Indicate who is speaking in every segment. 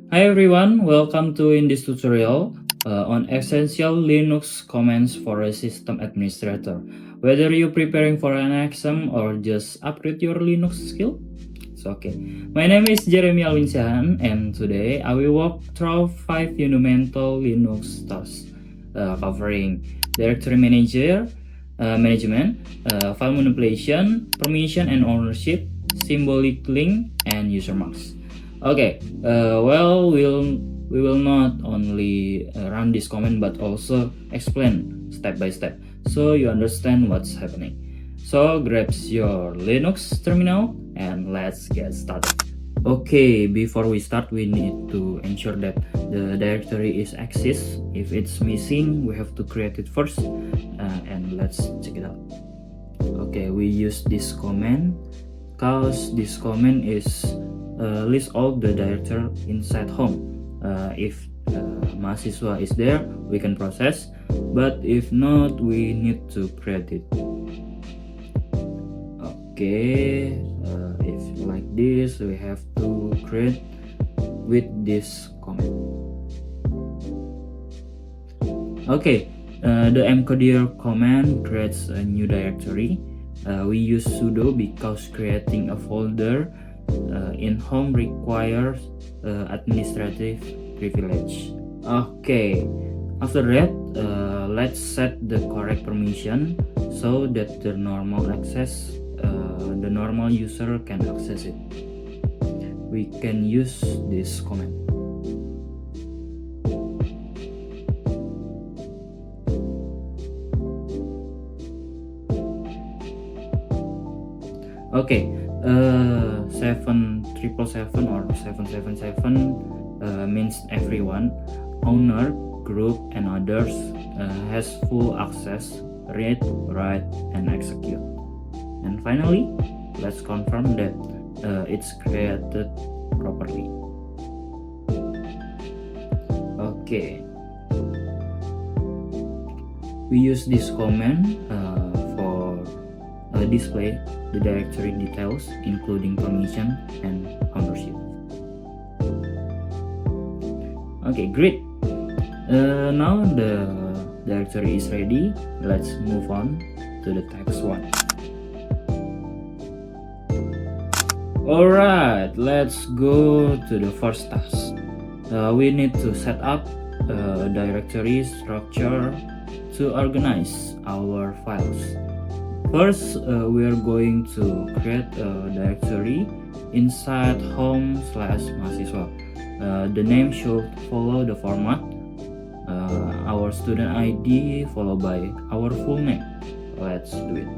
Speaker 1: Hi everyone, welcome to in this tutorial on essential Linux commands for a system administrator. Whether you're preparing for an exam or just upgrade your Linux skill, it's okay. My name is Jeremy Alwinsihan and today I will walk through 5 fundamental Linux tasks covering directory management, file manipulation, permission and ownership, symbolic link, and user mask. Okay, we will not only run this command but also explain step by step so you understand what's happening. So grab your Linux terminal and let's get started. Okay, before we start, we need to ensure that the directory is exists. If it's missing, we have to create it first, and let's check it out. Okay, we use this command because this command is list all the directory inside home. If mahasiswa is there, we can process, but if not, we need to create it. Okay, if like this, we have to create with this command. Okay, the mkdir command creates a new directory. We use sudo because creating a folder in home requires administrative privilege. Okay, after that, let's set the correct permission so that the normal user can access it. We can use this command. Okay, 7777 or 777 means everyone, owner, group, and others has full access, read, write, and execute. And finally, let's confirm that it's created properly. Okay, we use this command for display the directory details including permission and ownership. Okay, great. Now the directory is ready. Let's move on to the next one. Alright, let's go to the first task. We need to set up a directory structure to organize our files. First, we are going to create a directory inside home/mahasiswa. The name should follow the format, our student ID followed by our full name. Let's do it.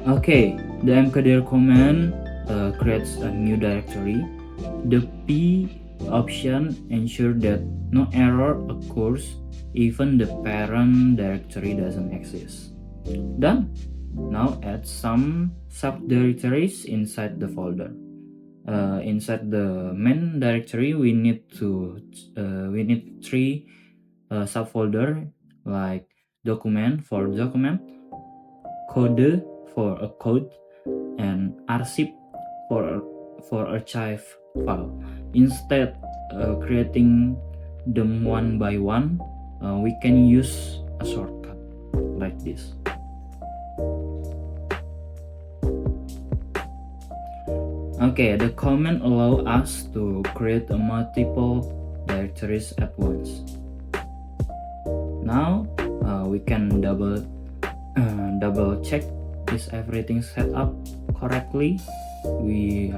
Speaker 1: Okay, the mkdir command creates a new directory. The P option ensures that no error occurs even the parent directory doesn't exist. Done. Now add some subdirectories inside the folder. Inside the main directory, we need 3 subfolder like document for document, code for a code, and arsip for archive file. Instead creating them one by one, we can use a shortcut like this. Okay, the command allow us to create a multiple directories at once. Now we can double check is everything set up correctly. We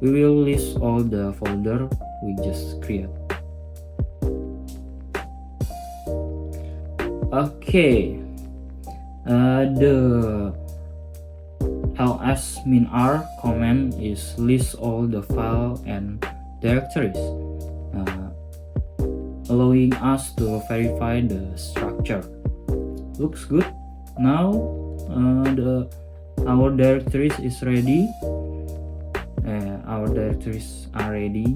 Speaker 1: will list all the folder we just create. Okay, the ls-minr command is list all the file and directories, allowing us to verify the structure. Looks good. Now our directories is ready. Our directories are ready.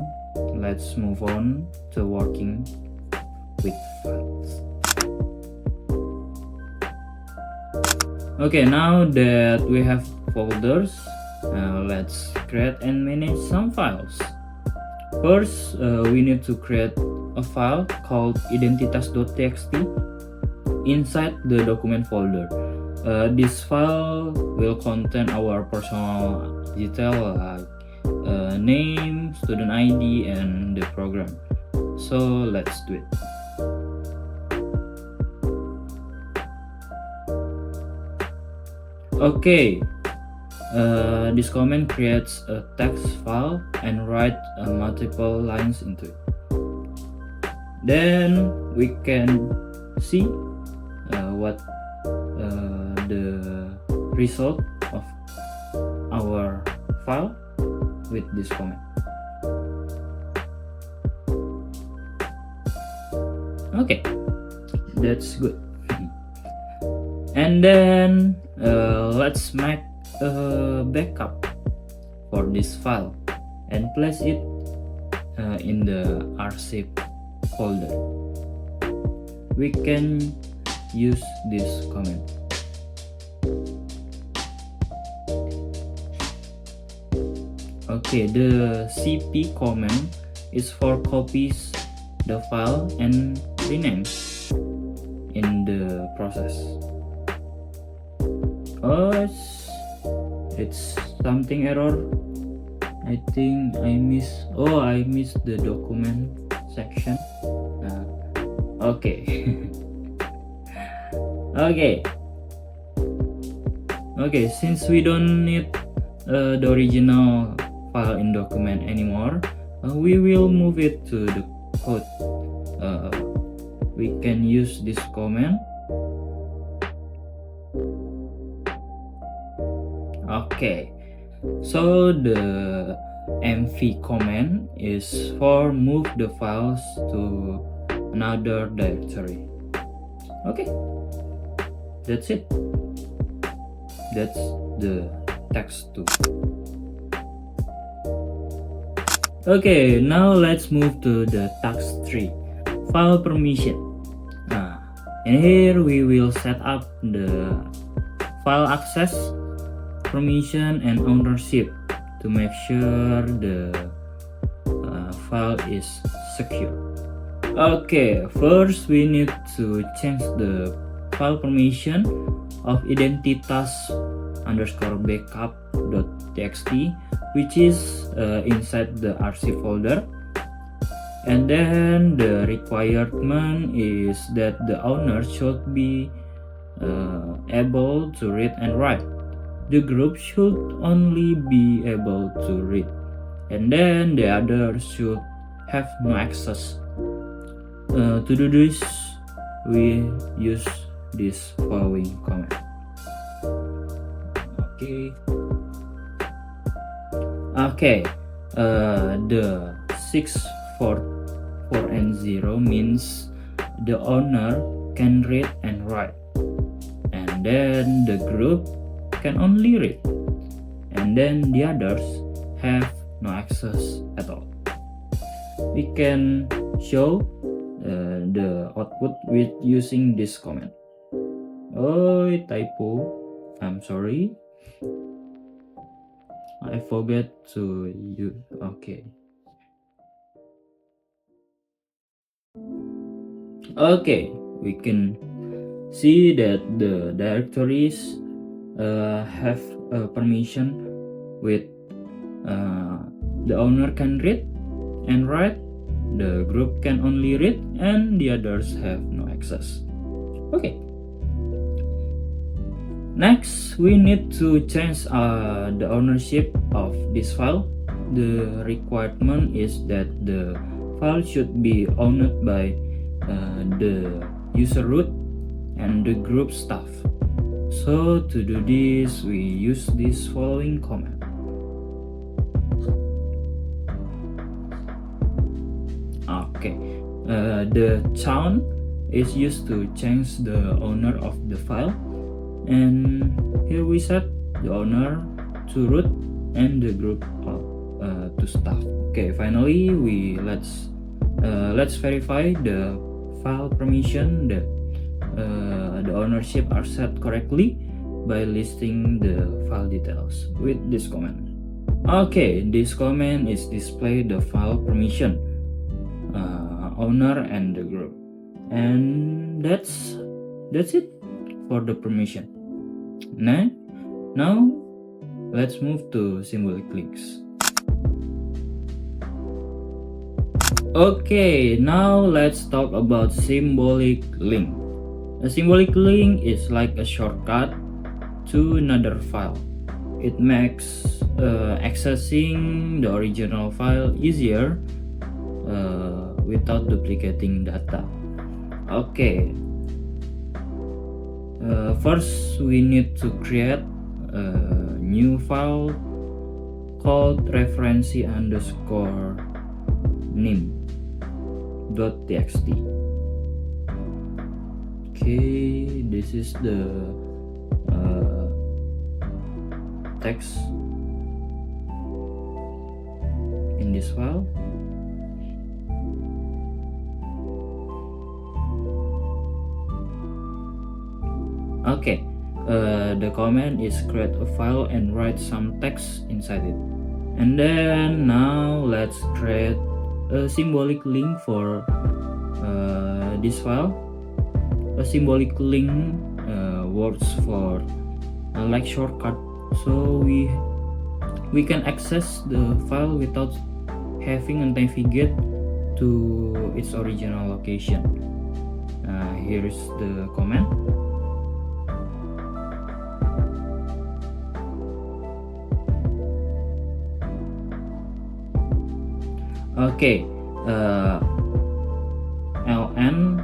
Speaker 1: Let's move on to working with files. Okay, now that we have folders, let's create and manage some files. First, we need to create a file called identitas.txt inside the document folder. This file will contain our personal detail like name, student ID, and the program. So let's do it. Okay, this command creates a text file and write multiple lines into it. Then we can see what the result of our file with this command. Okay, that's good. And then let's make a backup for this file and place it in the archive folder. We can use this command. Okay, the cp command is for copies the file and rename in the process. Oh, it's something error. I think I missed the document section. Okay. Okay, since we don't need the original file in document anymore, we will move it to the code. We can use this command. Okay, so the mv command is for move the files to another directory. Okay, that's it. That's the text too. Okay, now let's move to the task 3, file permission. And here we will set up the file access, permission, and ownership to make sure the file is secure. Okay, first we need to change the file permission of identitas_backup.txt, which is inside the archive folder. And then the requirement is that the owner should be able to read and write. The group should only be able to read, and then the others should have no access. To do this, we use this following command. Okay, the 644 and 0 means the owner can read and write, and then the group can only read, and then the others have no access at all. We can show the output with using this command. Oh, typo. I'm sorry. I forgot to use. Okay. Okay, we can see that the directories have permission with the owner can read and write, the group can only read, and the others have no access. Okay. Next, we need to change the ownership of this file. The requirement is that the file should be owned by the user root and the group staff. So to do this, we use this following command. Okay, the chown is used to change the owner of the file, and here we set the owner to root and the group to staff. Okay, finally let's verify the file permission that the ownership are set correctly. by listing the file details with this command. Okay, this command is display the file permission, owner and the group, and that's it for the permission. Now let's move to symbolic links. Okay, now let's talk about symbolic link. A symbolic link is like a shortcut to another file. It makes accessing the original file easier without duplicating data. Okay, first we need to create a new file called referency_nim.txt. Okay, this is the text in this file. Okay, the command is create a file and write some text inside it. And then now let's create a symbolic link for this file. A symbolic link works for a like shortcut, so we can access the file without having to navigate to its original location. Here is the command. Okay, ln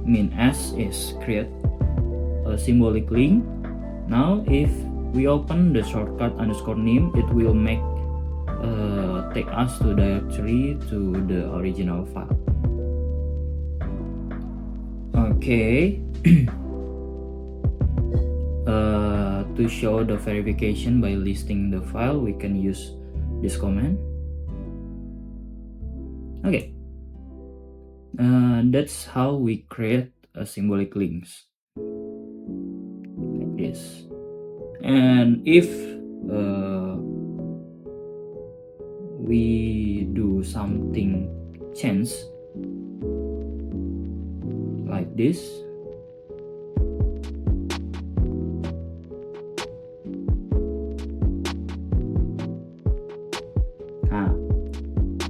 Speaker 1: min s is create a symbolic link. Now if we open the shortcut _nim, it will take us to directory to the original file. Okay. To show the verification by listing the file, we can use this command. Okay, that's how we create a symbolic links like this. And if we do something change like this,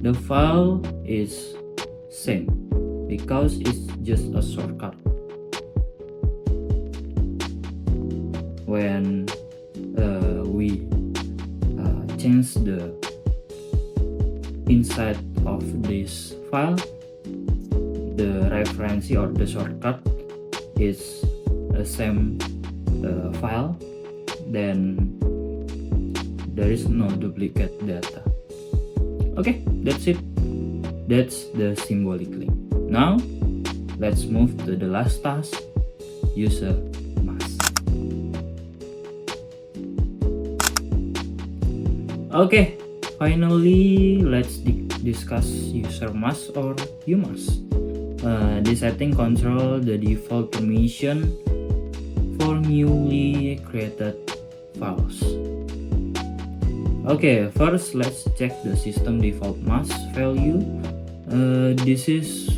Speaker 1: the file is same because it's just a shortcut. When we change the inside of this file, the reference or the shortcut is the same file, then there is no duplicate data. Okay, that's it. That's the symbolic link. Now let's move to the last task, user mask. Okay, finally let's discuss user mask or umask. This setting control the default permission for newly created files. Okay, first let's check the system default mask value. This is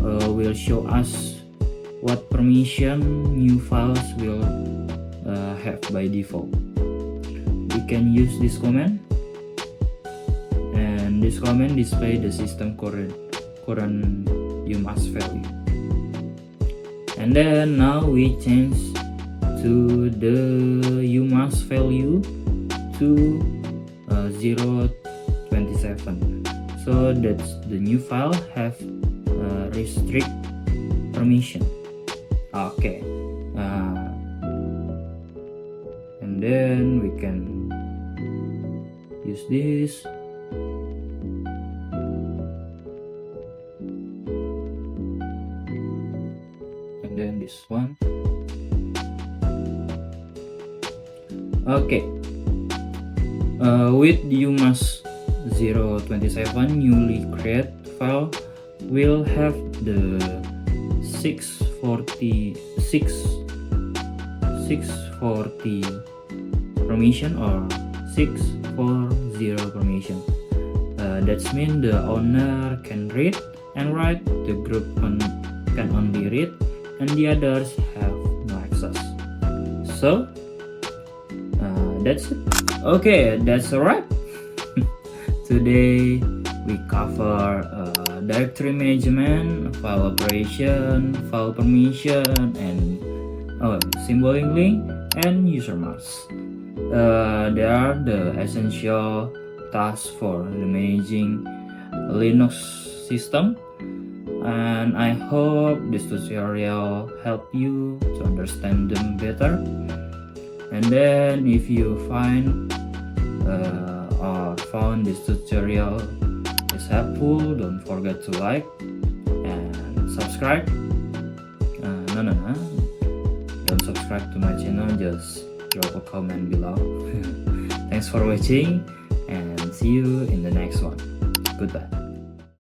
Speaker 1: will show us what permission new files will have by default. We can use this command, and this command display the system current umask value. And then now we change to the umask value to 0.27, so that's the new file have restrict permission. Okay, and then we can use this. And then this one. Okay. With umask 0.27, newly created file will have the 640 640 permission or 640 permission. That means the owner can read and write, the group can only read, and the others have no access. So, that's it. Okay, that's a wrap. Today we cover directory management, file operation, file permission, and symboling link and user masks. They are the essential tasks for the managing Linux system, and I hope this tutorial help you to understand them better. And then if you find or found this tutorial is helpful, don't forget to like and subscribe. Don't subscribe to my channel, just drop a comment below. Thanks for watching and see you in the next one. Goodbye.